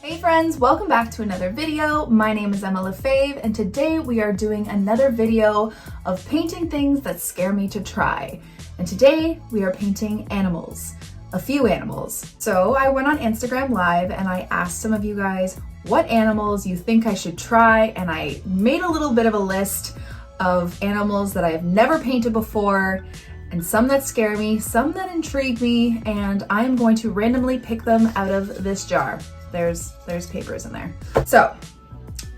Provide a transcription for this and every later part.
Hey friends, welcome back to another video. My name is Emma Lefebvre and today we are doing another video of painting things that scare me to try. And today we are painting animals, a few animals. So I went on Instagram Live and I asked some of you guys what animals you think I should try, and I made a little bit of a list of animals that I have never painted before, and some that scare me, some that intrigue me, and I am going to randomly pick them out of this jar. There's papers in there. So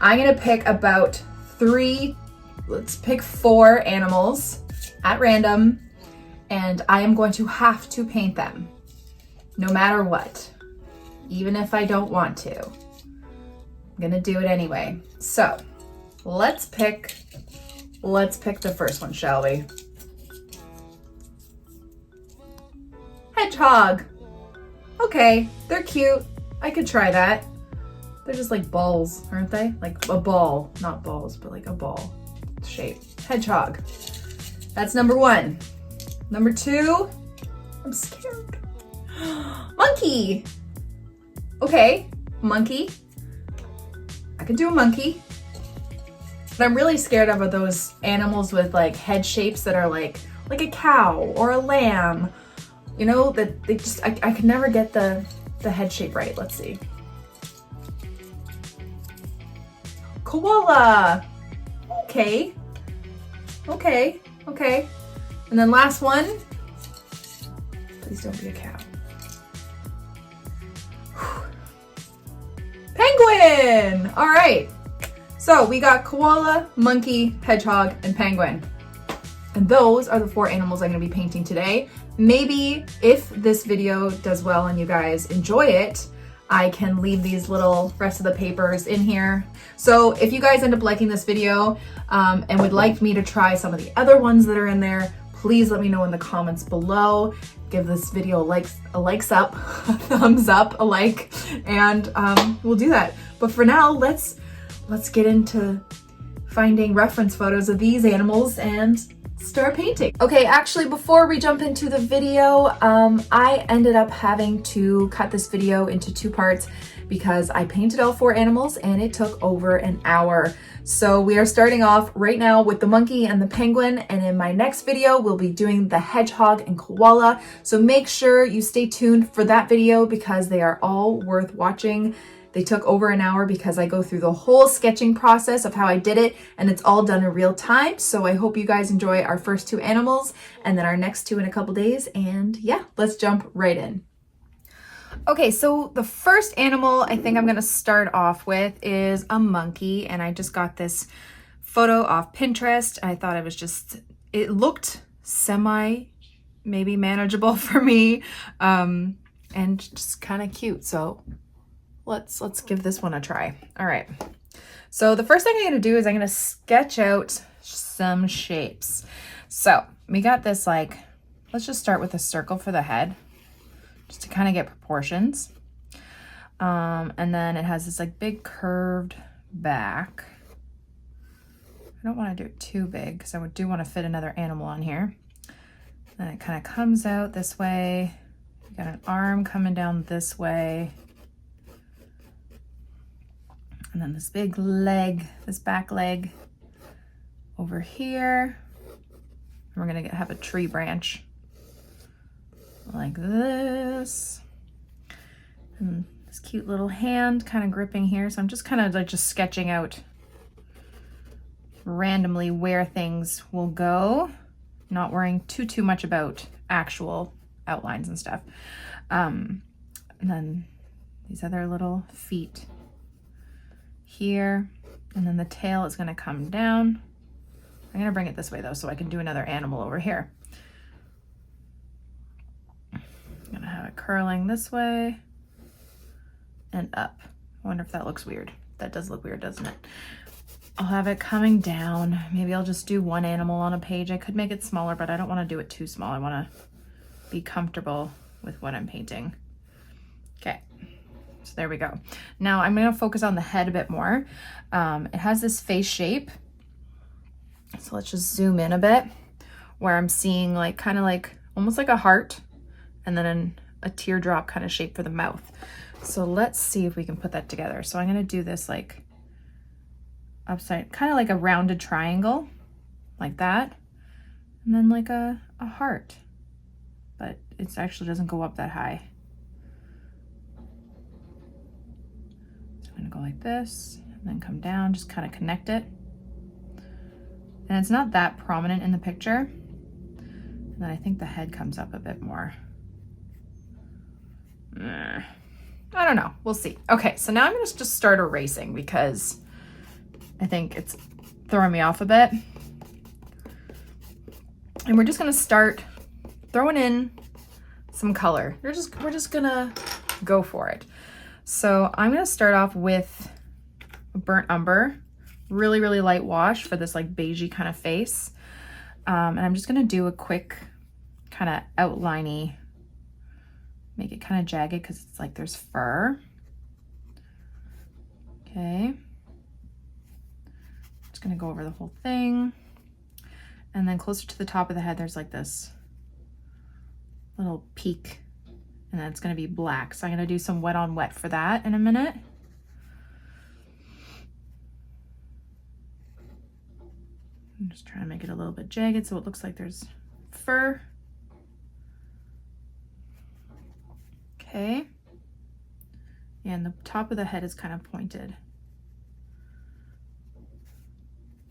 I'm gonna pick about let's pick 4 animals at random, and I am going to have to paint them no matter what, even if I don't want to. I'm gonna do it anyway. So let's pick the first one, shall we? Hedgehog. Okay, they're cute. I could try that. They're just like balls, aren't they? Like a ball, not balls, but like a ball shape. Hedgehog. That's number 1. Number 2, I'm scared. Monkey. Okay, monkey. I could do a monkey. But I'm really scared of those animals with like head shapes that are like a cow or a lamb. You know, that they just, I can never get the head shape right. Let's see. Koala. Okay. Okay. Okay. And then last one. Please don't be a cow. Penguin. All right. So we got koala, monkey, hedgehog, and penguin. And those are the 4 animals I'm going to be painting today. Maybe if this video does well and you guys enjoy it, I can leave these little rest of the papers in here. So if you guys end up liking this video and would like me to try some of the other ones that are in there, please let me know in the comments below. Give this video a likes up, a thumbs up, a like, and we'll do that. But for now, let's get into finding reference photos of these animals and start painting. Okay, actually before we jump into the video, I ended up having to cut this video into 2 parts because I painted all 4 animals and it took over an hour. So we are starting off right now with the monkey and the penguin, and in my next video we'll be doing the hedgehog and koala. So make sure you stay tuned for that video because they are all worth watching. They took over an hour because I go through the whole sketching process of how I did it, and it's all done in real time. So I hope you guys enjoy our first 2 animals and then our next 2 in a couple days. And yeah, let's jump right in. Okay, so the first animal I think I'm gonna start off with is a monkey, and I just got this photo off Pinterest. I thought it looked maybe manageable for me, and just kind of cute. So let's give this one a try. All right. So the first thing I'm going to do is I'm going to sketch out some shapes. So we got this, let's just start with a circle for the head, just to kind of get proportions. And then it has this big curved back. I don't want to do it too big because I do want to fit another animal on here. Then it kind of comes out this way. You got an arm coming down this way. And then this big leg, this back leg over here. And we're gonna have a tree branch like this. And this cute little hand kind of gripping here. So I'm just kind of just sketching out randomly where things will go, not worrying too much about actual outlines and stuff. And then these other little feet here, and then the tail is going to come down. I'm going to bring it this way though so I can do another animal over here. I'm going to have it curling this way and up. I wonder if that looks weird. That does look weird, doesn't it? I'll have it coming down. Maybe I'll just do 1 animal on a page. I could make it smaller, but I don't want to do it too small. I want to be comfortable with what I'm painting. Okay. So there we go. Now I'm going to focus on the head a bit more. It has this face shape. So let's just zoom in a bit where I'm seeing kind of almost like a heart, and then a teardrop kind of shape for the mouth. So let's see if we can put that together. So I'm gonna do this like upside, kind of like a rounded triangle, like that. And then like a heart, but it actually doesn't go up that high. So I'm gonna go like this and then come down, just kind of connect it. And it's not that prominent in the picture. And then I think the head comes up a bit more. I don't know, we'll see. Okay, so now I'm gonna just start erasing because I think it's throwing me off a bit. And we're just gonna start throwing in some color. We're just gonna go for it. So I'm gonna start off with a burnt umber, really, really light wash for this like beigey kind of face. And I'm just gonna do a quick kind of outliney, make it kind of jagged because it's like there's fur. Okay. Just gonna go over the whole thing. And then closer to the top of the head, there's like this little peak, and then it's gonna be black. So I'm gonna do some wet on wet for that in a minute. I'm just trying to make it a little bit jagged so it looks like there's fur. Okay. And the top of the head is kind of pointed.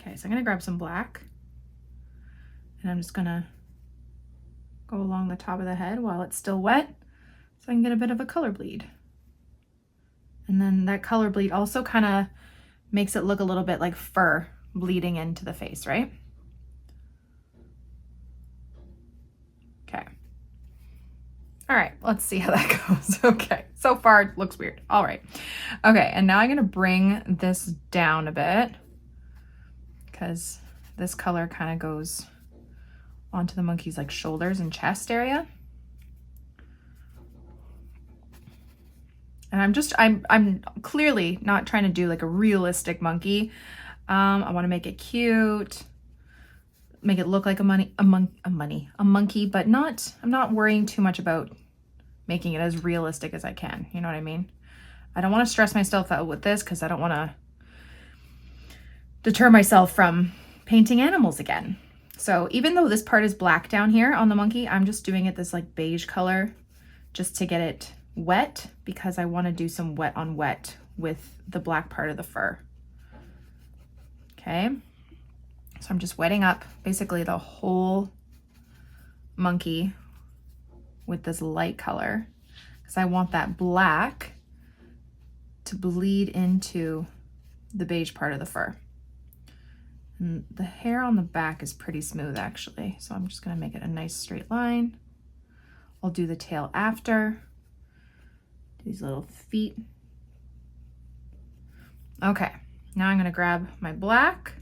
Okay, so I'm gonna grab some black and I'm just gonna go along the top of the head while it's still wet so I can get a bit of a color bleed. And then that color bleed also kind of makes it look a little bit like fur bleeding into the face, right? Okay. All right, let's see how that goes. Okay, so far it looks weird. All right. Okay, and now I'm gonna bring this down a bit because this color kind of goes onto the monkey's like shoulders and chest area. And I'm clearly not trying to do like a realistic monkey. I want to make it cute, make it look like a monkey, but I'm not worrying too much about making it as realistic as I can. You know what I mean? I don't want to stress myself out with this because I don't want to deter myself from painting animals again. So even though this part is black down here on the monkey, I'm just doing it this like beige color just to get it wet because I want to do some wet on wet with the black part of the fur. Okay, so I'm just wetting up basically the whole monkey with this light color because I want that black to bleed into the beige part of the fur. And the hair on the back is pretty smooth actually, so I'm just gonna make it a nice straight line. I'll do the tail after. These little feet. Okay, now I'm gonna grab my black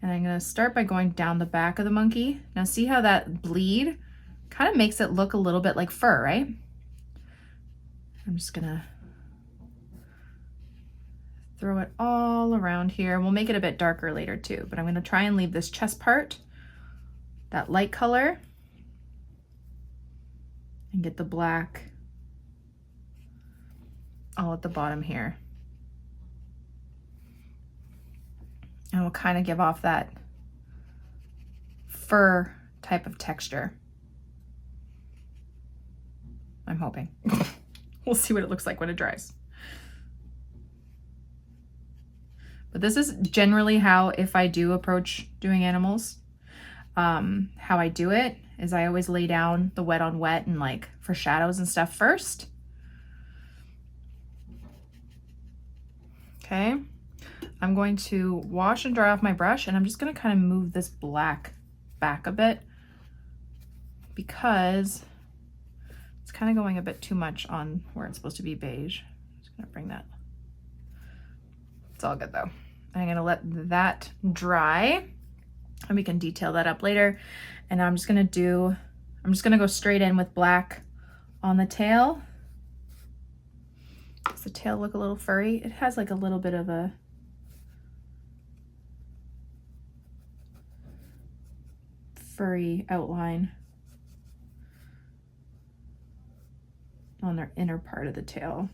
and I'm gonna start by going down the back of the monkey. Now see how that bleed kind of makes it look a little bit like fur, right? I'm just gonna throw it all around here. We'll make it a bit darker later too, but I'm gonna try and leave this chest part, that light color, and get the black all at the bottom here. And we'll kind of give off that fur type of texture. I'm hoping. We'll see what it looks like when it dries. But this is generally how, if I do approach doing animals, how I do it is I always lay down the wet on wet and like for shadows and stuff first. Okay, I'm going to wash and dry off my brush and I'm just gonna kind of move this black back a bit because it's kind of going a bit too much on where it's supposed to be beige. Just gonna bring that. It's all good though. I'm gonna let that dry and we can detail that up later. And I'm just gonna go straight in with black on the tail. Does the tail look a little furry? It has like a little bit of a furry outline. on their inner part of the tail.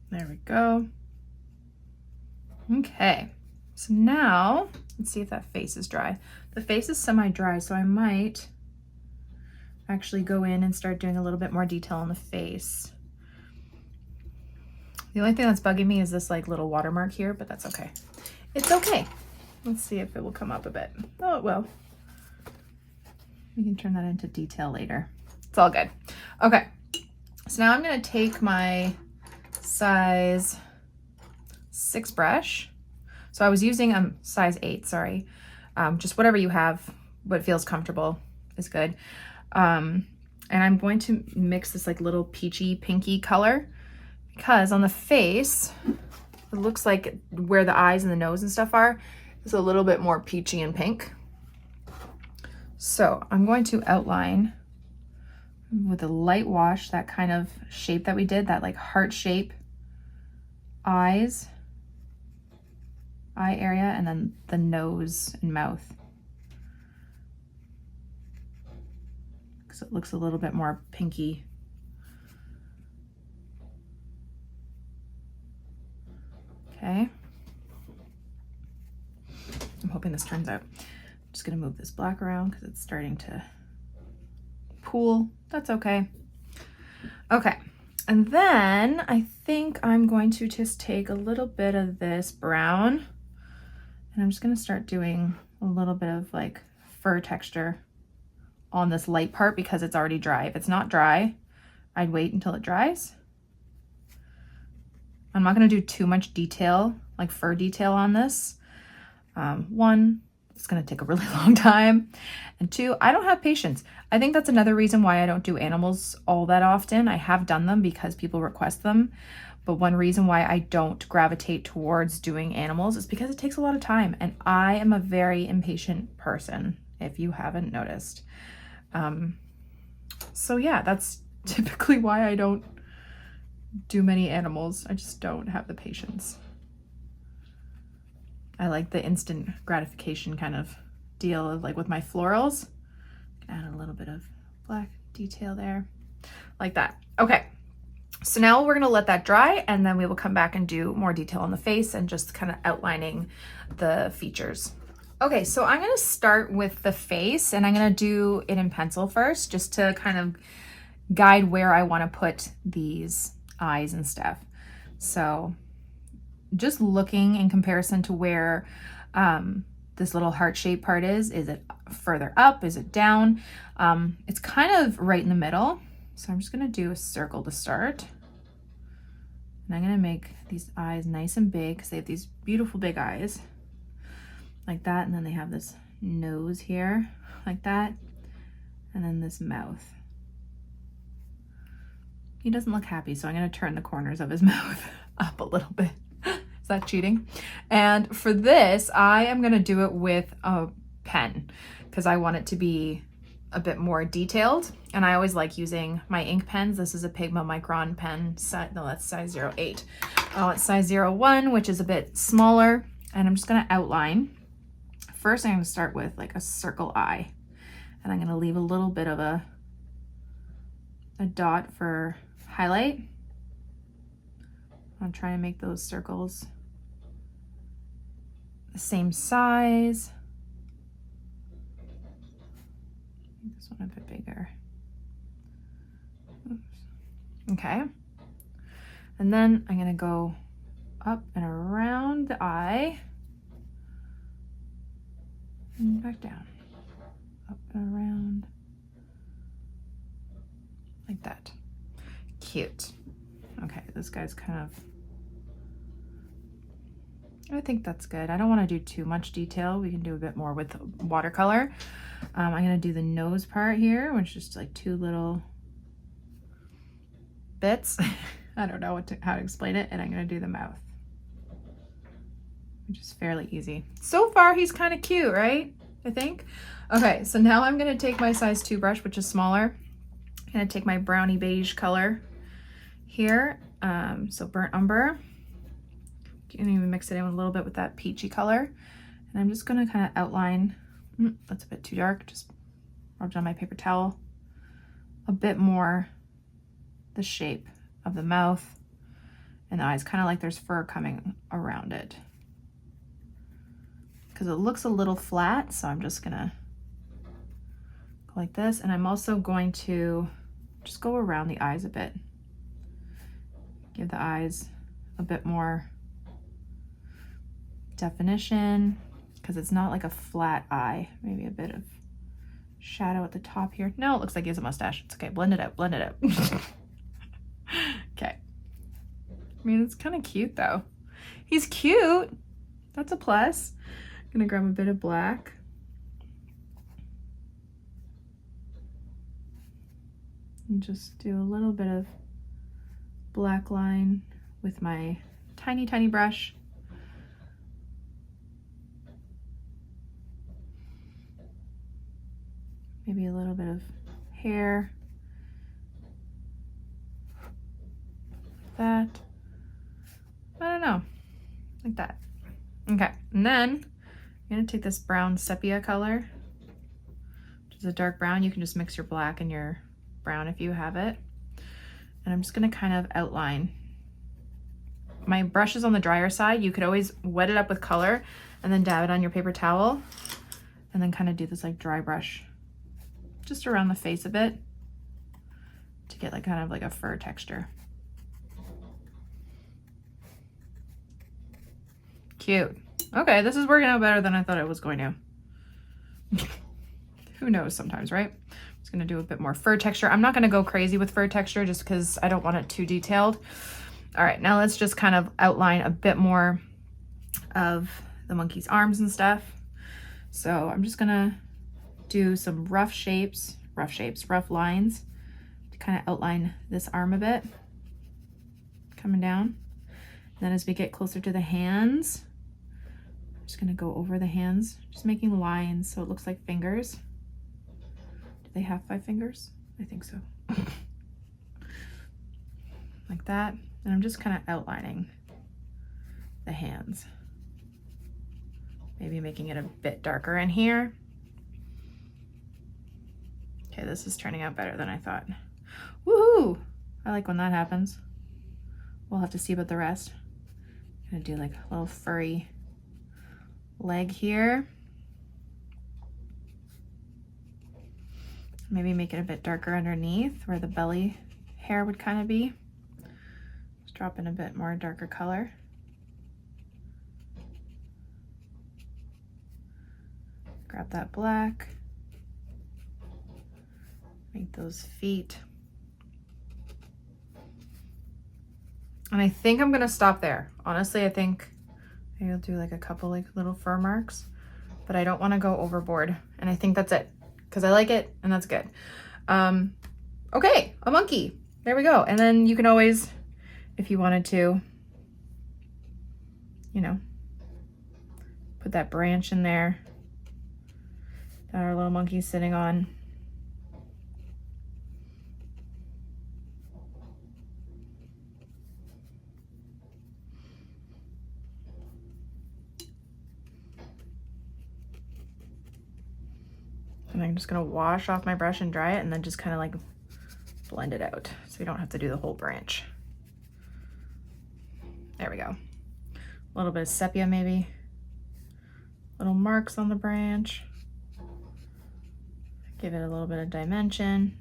There we go. Okay, so now let's see if that face is dry. The face is semi-dry, so I might actually go in and start doing a little bit more detail on the face. The only thing that's bugging me is this like little watermark here, but that's okay. It's okay. Let's see if it will come up a bit. Oh, it will. We can turn that into detail later. It's all good. Okay, so now I'm gonna take my size 6 brush. So I was using size 8, sorry. Just whatever you have, what feels comfortable is good. And I'm going to mix this like little peachy pinky color, because on the face, it looks like where the eyes and the nose and stuff are is a little bit more peachy and pink. So I'm going to outline with a light wash that kind of shape that we did, that like heart shape eyes, eye area, and then the nose and mouth, because it looks a little bit more pinky. Okay, I'm hoping this turns out. I'm just gonna move this black around because it's starting to pool. That's okay. Okay, and then I think I'm going to just take a little bit of this brown, and I'm just gonna start doing a little bit of like fur texture on this light part because it's already dry. If it's not dry, I'd wait until it dries. I'm not gonna do too much detail, like fur detail on this. One, it's gonna take a really long time. And two, I don't have patience. I think that's another reason why I don't do animals all that often. I have done them because people request them. But one reason why I don't gravitate towards doing animals is because it takes a lot of time. And I am a very impatient person, if you haven't noticed. So yeah, that's typically why I don't do many animals. I just don't have the patience. I like the instant gratification kind of deal of like with my florals. Add a little bit of black detail there, like that. Okay, so now we're gonna let that dry, and then we will come back and do more detail on the face and just kind of outlining the features. Okay, so I'm gonna start with the face, and I'm gonna do it in pencil first, just to kind of guide where I wanna put these eyes and stuff. So just looking in comparison to where this little heart-shaped part is it further up? Is it down? It's kind of right in the middle. So I'm just gonna do a circle to start. And I'm gonna make these eyes nice and big because they have these beautiful big eyes like that. And then they have this nose here like that. And then this mouth. He doesn't look happy, so I'm gonna turn the corners of his mouth up a little bit. Is that cheating? And for this, I am gonna do it with a pen because I want it to be a bit more detailed. And I always like using my ink pens. This is a Pigma Micron pen, no, that's size 08. It's size 01, which is a bit smaller. And I'm just gonna outline. First, I'm gonna start with like a circle eye. And I'm gonna leave a little bit of a dot for highlight. I'm trying to make those circles the same size. This one a bit bigger. Oops. Okay. And then I'm gonna go up and around the eye and back down. Up and around. Like that. Cute. Okay, this guy's kind of, I think that's good. I don't want to do too much detail. We can do a bit more with watercolor. I'm going to do the nose part here, which is just like two little bits. I don't know how to explain it. And I'm going to do the mouth, which is fairly easy. So far, he's kind of cute, right? I think. Okay, so now I'm gonna take my size 2 brush, which is smaller. I'm gonna take my brownie beige color here, so burnt umber. You can even mix it in with a little bit with that peachy color. And I'm just gonna kind of outline, that's a bit too dark, just rubbed on my paper towel, a bit more the shape of the mouth and the eyes, kind of like there's fur coming around it. Because it looks a little flat, so I'm just gonna go like this. And I'm also going to just go around the eyes a bit. Give the eyes a bit more definition, because it's not like a flat eye. Maybe a bit of shadow at the top here. No, it looks like he has a mustache. It's okay, blend it out, blend it out. Okay. I mean, it's kind of cute though. He's cute. That's a plus. I'm gonna grab a bit of black. And just do a little bit of black line with my tiny, tiny brush. Maybe a little bit of hair. That. I don't know. Like that. Okay, and then I'm gonna take this brown sepia color, which is a dark brown. You can just mix your black and your brown if you have it. And I'm just gonna kind of outline. My brush is on the drier side. You could always wet it up with color and then dab it on your paper towel and then kind of do this like dry brush just around the face a bit to get like kind of like a fur texture. Cute. Okay, this is working out better than I thought it was going to. Who knows sometimes, right? I'm just gonna do a bit more fur texture. I'm not gonna go crazy with fur texture just because I don't want it too detailed. All right, now let's just kind of outline a bit more of the monkey's arms and stuff. So I'm just gonna do some rough lines to kind of outline this arm a bit, coming down. Then as we get closer to the hands, I'm just gonna go over the hands, just making lines so it looks like fingers. Do they have 5 fingers? I think so. Like that. And I'm just kind of outlining the hands. Maybe making it a bit darker in here. Okay, this is turning out better than I thought. Woohoo! I like when that happens. We'll have to see about the rest. I'm gonna do like a little furry leg here. Maybe make it a bit darker underneath where the belly hair would kind of be. Just drop in a bit more darker color. Grab that black. Make those feet. And I think I'm gonna stop there. Honestly, I think maybe I'll do like a couple like little fur marks, but I don't wanna go overboard. And I think that's it, because I like it and that's good. Okay, a monkey. There we go. And then you can always, if you wanted to, you know, put that branch in there that our little monkey's sitting on. And I'm just gonna wash off my brush and dry it and then just kind of like blend it out so we don't have to do the whole branch. There we go. A little bit of sepia maybe. Little marks on the branch. Give it a little bit of dimension.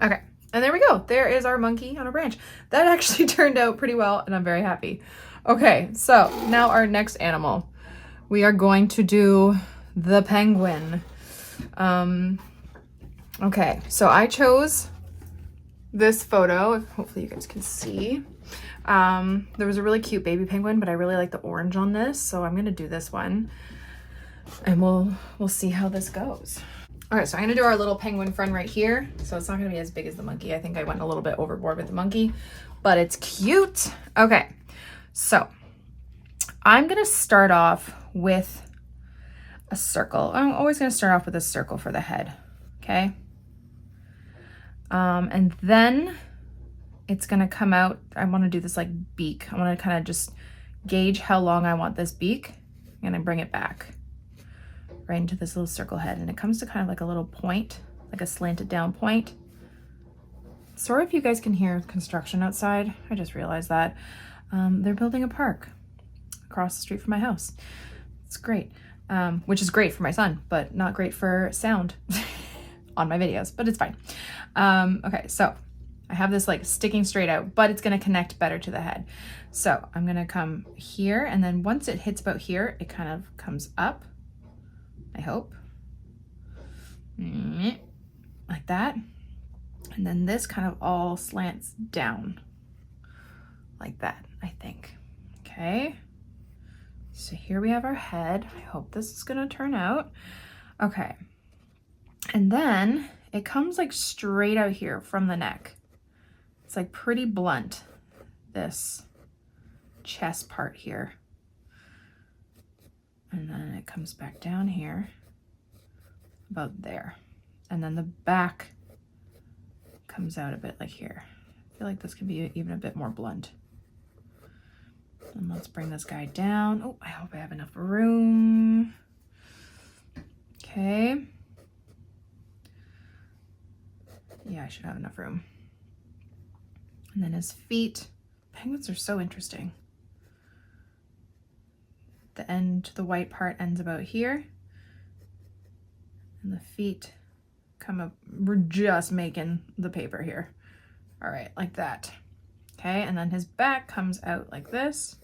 Okay, and there we go. There is our monkey on a branch. That actually turned out pretty well and I'm very happy. Okay, so now our next animal. We are going to do the penguin. Okay, so I chose this photo, hopefully you guys can see. There was a really cute baby penguin, but I really like the orange on this, so I'm gonna do this one. And we'll see how this goes. Okay, so I'm gonna do our little penguin friend right here. So it's not gonna be as big as the monkey. I think I went a little bit overboard with the monkey, but it's cute. Okay, so I'm gonna start off with a circle. I'm always going to start off with a circle for the head, okay? And then it's going to come out. I want to do this like beak. I want to kind of just gauge how long I want this beak. I'm going to bring it back right into this little circle head, and it comes to kind of like a little point, like a slanted down point. Sorry if you guys can hear construction outside. I just realized that. They're building a park across the street from my house. It's great, which is great for my son, but not great for sound on my videos, but it's fine. Okay, so I have this like sticking straight out, but it's gonna connect better to the head. So I'm gonna come here, and then once it hits about here, it kind of comes up, I hope, like that. And then this kind of all slants down like that, I think. Okay, so here we have our head. I hope this is gonna turn out. Okay, and then it comes like straight out here from the neck. It's like pretty blunt, this chest part here. And then it comes back down here, about there. And then the back comes out a bit like here. I feel like this could be even a bit more blunt. And let's bring this guy down. Oh, I hope I have enough room. Okay. Yeah, I should have enough room. And then his feet. Penguins are so interesting. The end, the white part ends about here. And the feet come up. We're just making the paper here. All right, like that. Okay, and then his back comes out like this.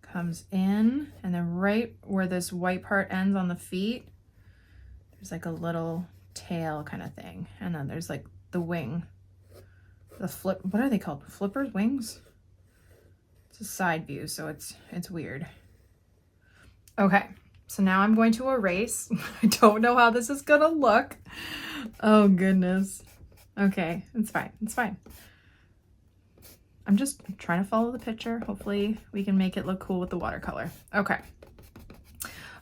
Comes in, and then right where this white part ends on the feet, there's like a little tail kind of thing. And then there's like the wing, the flip, what are they called? Flippers, wings? It's a side view, so it's weird. Okay, so now I'm going to erase. I don't know how this is gonna look. Oh goodness. Okay, it's fine, it's fine. I'm just trying to follow the picture. Hopefully we can make it look cool with the watercolor. Okay.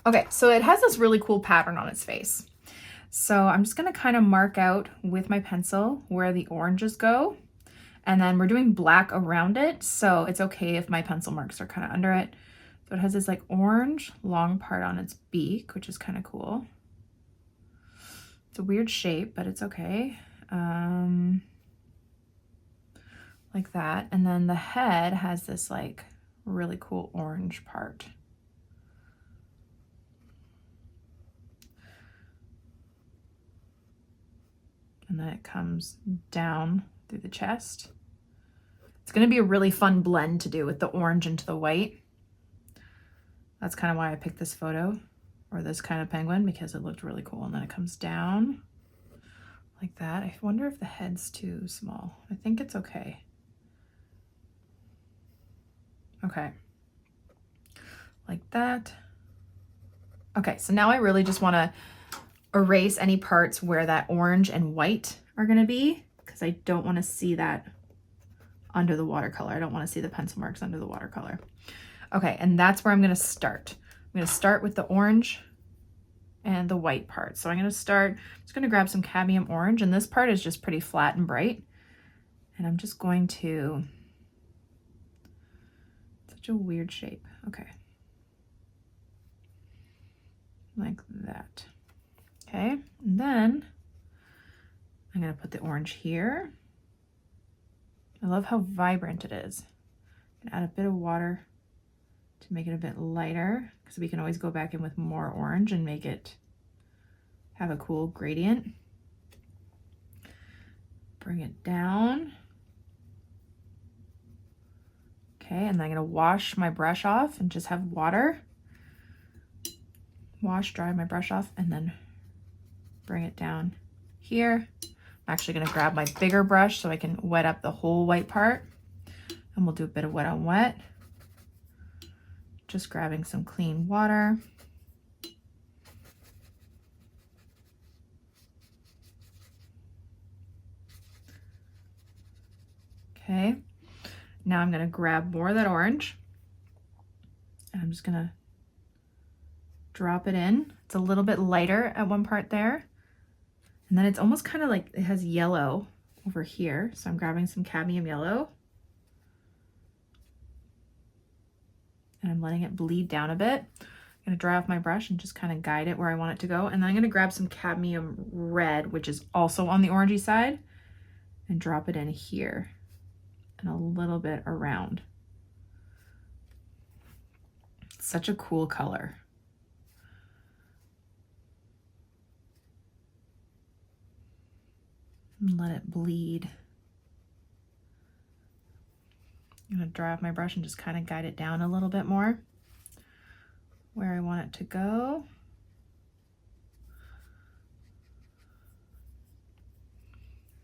Okay, so it has this really cool pattern on its face. So I'm just gonna kind of mark out with my pencil where the oranges go. And then we're doing black around it, so it's okay if my pencil marks are kind of under it. So it has this like orange long part on its beak, which is kind of cool. It's a weird shape, but it's okay. Like that. And then the head has this like really cool orange part. And then it comes down through the chest. It's going to be a really fun blend to do with the orange into the white. That's kind of why I picked this photo, or this kind of penguin, because it looked really cool. And then it comes down like that. I wonder if the head's too small. I think it's okay. Okay, like that. Okay, so now I really just want to erase any parts where that orange and white are going to be, because I don't want to see that under the watercolor. I don't want to see the pencil marks under the watercolor. Okay, and that's where I'm going to start. I'm going to start with the orange and the white part. So I'm going to start, I'm just going to grab some cadmium orange, and this part is just pretty flat and bright. And I'm just going to, such a weird shape. Okay. Like that. Okay, and then I'm going to put the orange here. I love how vibrant it is. I'm gonna add a bit of water to make it a bit lighter, because we can always go back in with more orange and make it have a cool gradient. Bring it down. Okay, and then I'm gonna wash my brush off and just have water. Wash, dry my brush off, and then bring it down here. I'm actually gonna grab my bigger brush so I can wet up the whole white part. And we'll do a bit of wet on wet. Just grabbing some clean water. Okay, now I'm gonna grab more of that orange. And I'm just gonna drop it in. It's a little bit lighter at one part there. And then it's almost kind of like it has yellow over here. So I'm grabbing some cadmium yellow. And I'm letting it bleed down a bit. I'm gonna dry off my brush and just kind of guide it where I want it to go. And then I'm gonna grab some cadmium red, which is also on the orangey side, and drop it in here and a little bit around. It's such a cool color. And let it bleed. I'm gonna dry off my brush and just kind of guide it down a little bit more where I want it to go.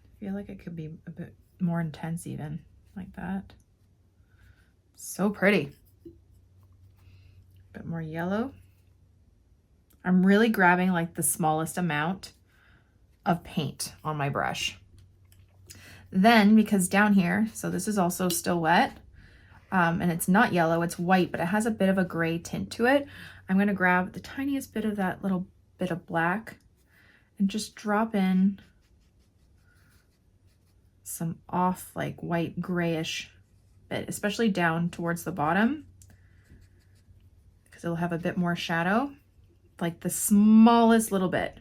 I feel like it could be a bit more intense even, like that. So pretty. A bit more yellow. I'm really grabbing like the smallest amount of paint on my brush. Then, because down here, so this is also still wet, and it's not yellow, it's white, but it has a bit of a gray tint to it. I'm gonna grab the tiniest bit of that little bit of black and just drop in some off like white grayish bit, especially down towards the bottom, because it'll have a bit more shadow, like the smallest little bit.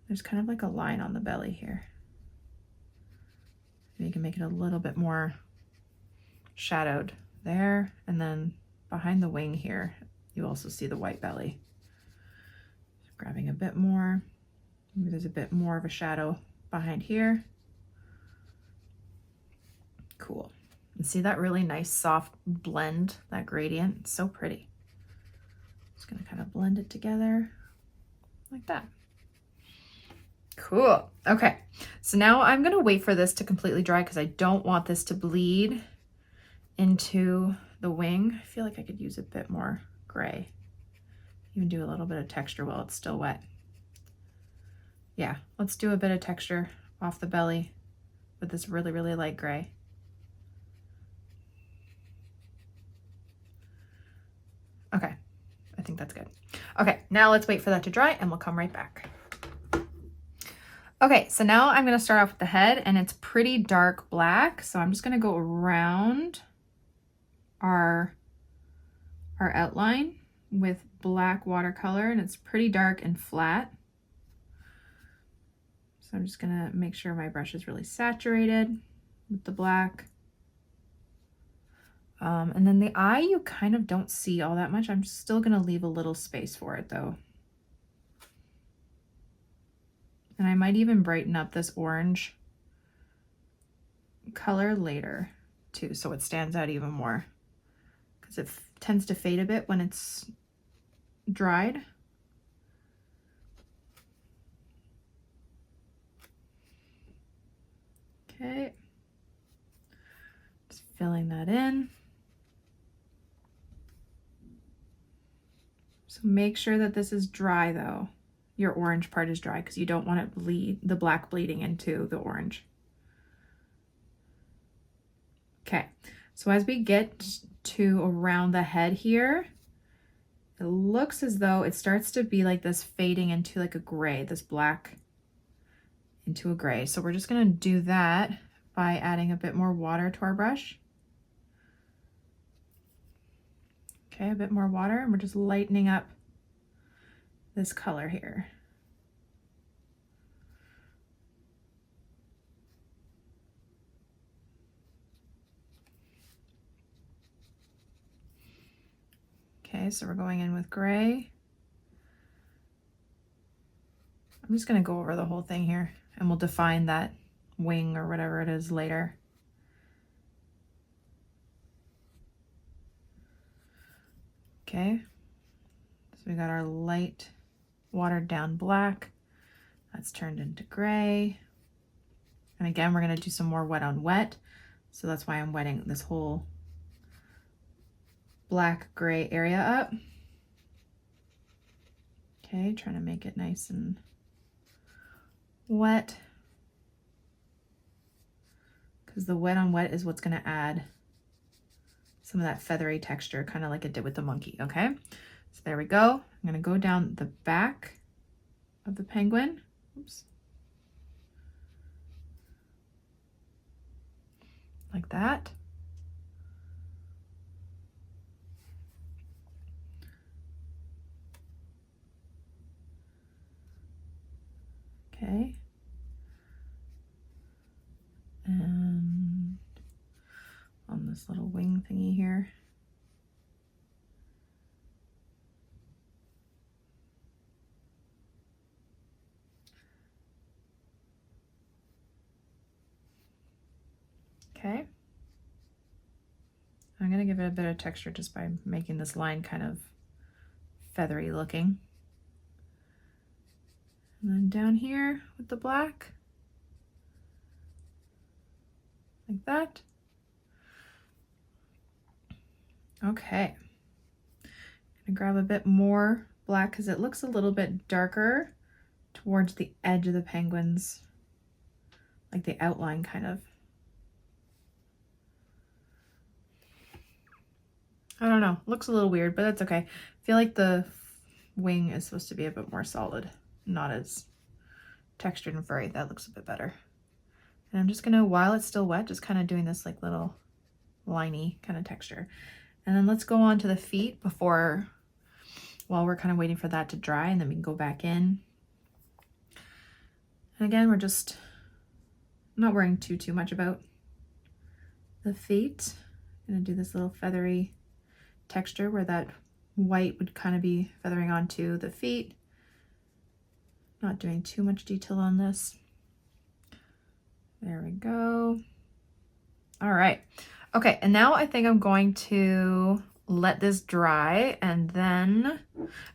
There's kind of like a line on the belly here. You can make it a little bit more shadowed there, and then behind the wing here, you also see the white belly. Grabbing a bit more. Maybe there's a bit more of a shadow behind here. Cool. And see that really nice soft blend, that gradient? It's so pretty. Just gonna kind of blend it together like that. Cool. Okay, so now I'm gonna wait for this to completely dry because I don't want this to bleed into the wing. I feel like I could use a bit more gray. Even do a little bit of texture while it's still wet. Yeah, let's do a bit of texture off the belly with this really, really light gray. Okay, I think that's good. Okay, now let's wait for that to dry and we'll come right back. Okay, so now I'm gonna start off with the head, and it's pretty dark black. So I'm just gonna go around our outline with black watercolor, and it's pretty dark and flat. So I'm just gonna make sure my brush is really saturated with the black. And then the eye, you kind of don't see all that much. I'm still gonna leave a little space for it though. And I might even brighten up this orange color later too, so it stands out even more, because it tends to fade a bit when it's dried. Okay, just filling that in. So make sure that this is dry though. Your orange part is dry because you don't want it bleed, the black bleeding into the orange. Okay, so as we get to around the head here, it looks as though it starts to be like this fading into like a gray, this black into a gray. So we're just gonna do that by adding a bit more water to our brush. Okay, a bit more water, and we're just lightening up this color here. Okay, so we're going in with gray. I'm just gonna go over the whole thing here, and we'll define that wing or whatever it is later. Okay, so we got our light watered down black. That's turned into gray. And again, we're gonna do some more wet on wet. So that's why I'm wetting this whole black gray area up. Okay, trying to make it nice and wet, because the wet on wet is what's gonna add some of that feathery texture, kind of like it did with the monkey, okay? So there we go. I'm gonna go down the back of the penguin. Oops. Like that. Okay. And on this little wing thingy here. Okay. I'm going to give it a bit of texture just by making this line kind of feathery looking. And then down here with the black, like that. Okay. I'm going to grab a bit more black because it looks a little bit darker towards the edge of the penguins, like the outline kind of. I don't know, looks a little weird, but that's okay. I feel like the wing is supposed to be a bit more solid, not as textured and furry. That looks a bit better. And I'm just gonna, while it's still wet, just kind of doing this like little liney kind of texture. And then let's go on to the feet while we're kind of waiting for that to dry, and then we can go back in. And again, we're just not worrying too much about the feet. I'm gonna do this little feathery texture where that white would kind of be feathering onto the feet. Not doing too much detail on this. There we go. All right. Okay, and now I think I'm going to let this dry, and then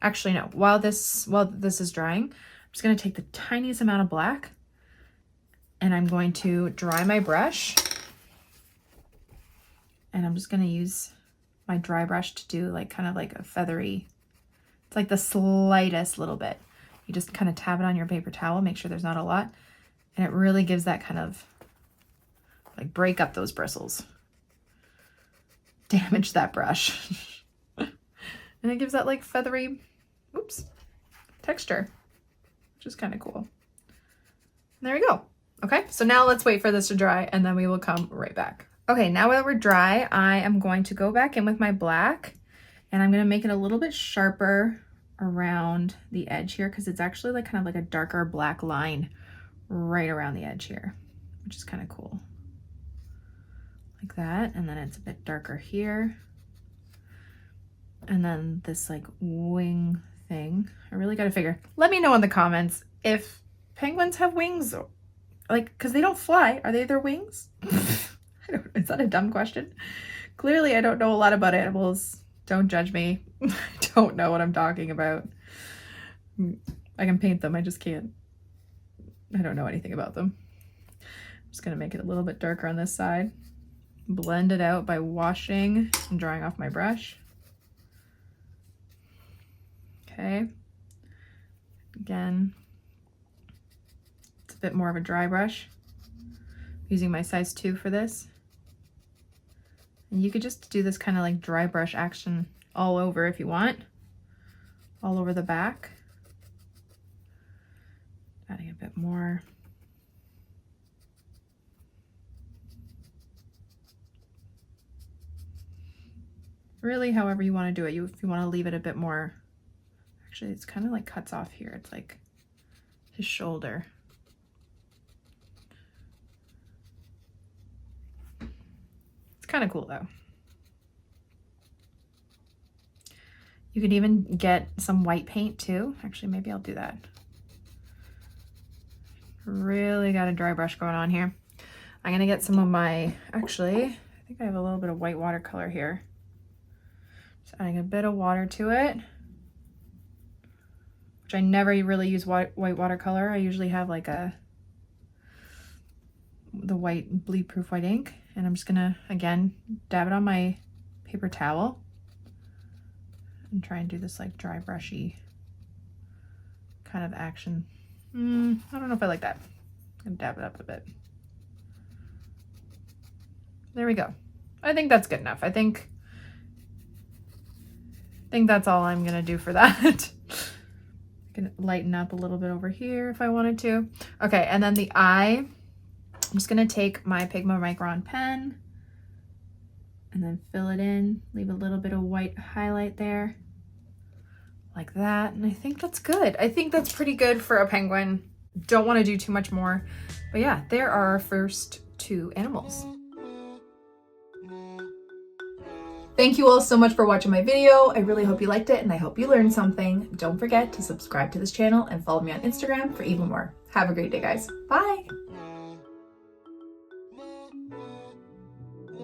actually no, while this is drying, I'm just going to take the tiniest amount of black and I'm going to dry my brush, and I'm just going to use my dry brush to do like kind of like a feathery, it's like the slightest little bit. You just kind of tap it on your paper towel, make sure there's not a lot, and it really gives that kind of like break up those bristles, damage that brush. And it gives that like feathery, oops, texture, which is kind of cool. And there we go. Okay, so now let's wait for this to dry and then we will come right back. Okay, now that we're dry, I am going to go back in with my black, and I'm going to make it a little bit sharper around the edge here, because it's actually like kind of like a darker black line right around the edge here, which is kind of cool. Like that, and then it's a bit darker here. And then this like wing thing, I really got to figure. Let me know in the comments if penguins have wings, like, because they don't fly. Are they their wings? I don't, is that a dumb question? Clearly I don't know a lot about animals. Don't judge me. I don't know what I'm talking about. I can paint them, I just can't. I don't know anything about them. I'm just gonna make it a little bit darker on this side. Blend it out by washing and drying off my brush. Okay. Again, it's a bit more of a dry brush. Using my size 2 for this. And you could just do this kind of like dry brush action all over if you want. All over the back. Adding a bit more. Really, however you want to do it. If you want to leave it a bit more, actually it's kind of like cuts off here. It's like his shoulder. It's kind of cool though. You could even get some white paint too. Actually, maybe I'll do that. Really got a dry brush going on here. I'm gonna get some of my, actually, I think I have a little bit of white watercolor here. Just adding a bit of water to it, which I never really use white watercolor. I usually have like the white bleed-proof white ink, and I'm just gonna, again, dab it on my paper towel and try and do this like dry brushy kind of action. I don't know if I like that. I'm gonna dab it up a bit. There we go. I think that's good enough. I think think that's all I'm gonna do for that. I can lighten up a little bit over here if I wanted to. Okay, and then the eye, I'm just gonna take my Pigma Micron pen and then fill it in, leave a little bit of white highlight there, like that. And I think that's good. I think that's pretty good for a penguin. Don't wanna do too much more. But yeah, there are our first 2 animals. Thank you all so much for watching my video. I really hope you liked it and I hope you learned something. Don't forget to subscribe to this channel and follow me on Instagram for even more. Have a great day, guys. Bye.